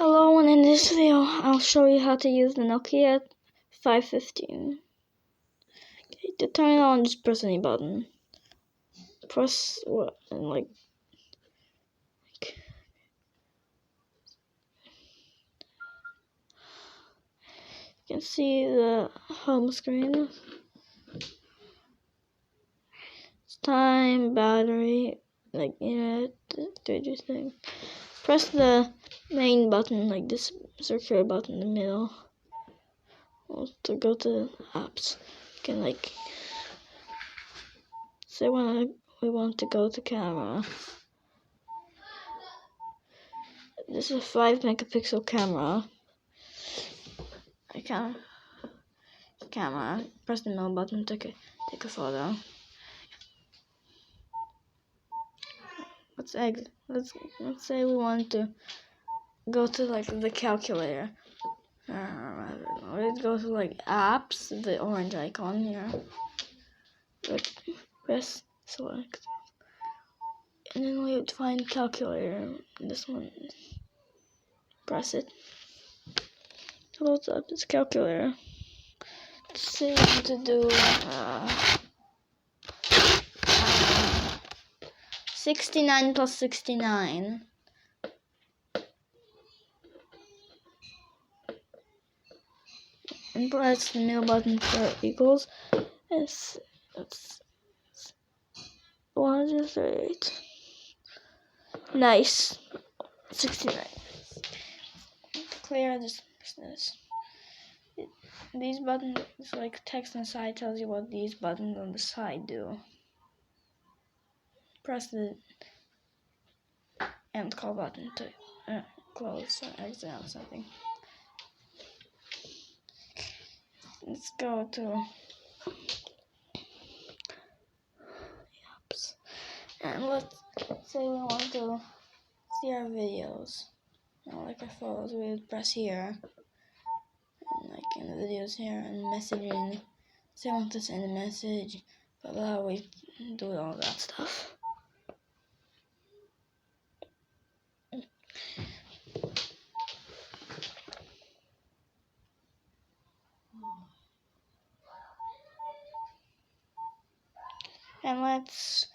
Hello, and in this video I'll show you how to use the Nokia 515. Okay, to turn it on, just press any button. Press what and like you can see the home screen. It's time, battery, like do your thing. Press the main button, like this circular button in the middle. To go to apps, you can like say we want to go to camera. This is a 5 megapixel camera. Camera. Press the middle button to take a photo. Let's say we want to go to like the calculator. Let's go to like apps, the orange icon here. Press select, and then we would find calculator. This one. Press it. Loads up its calculator. Let's say we want to do 69 plus 69. And press the middle button for equals. It's 138. Nice. 69. Clear this. These buttons, like text on the side, tells you what these buttons on the side do. Press the end call button to close or exit out something. Let's go to apps, and let's say we want to see our videos. Like our photos, we would press here, and like in the videos here, and messaging. Say I want to send a message, blah blah. We do all that stuff. And let's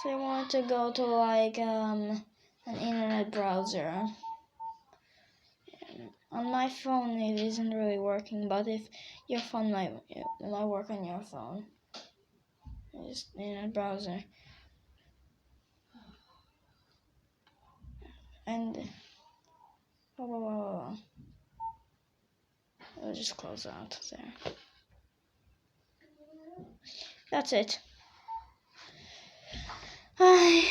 say I want to go to like an internet browser. On my phone it isn't really working, but if your phone might work on your phone. Just internet browser. And I'll just close out there. That's it. Bye.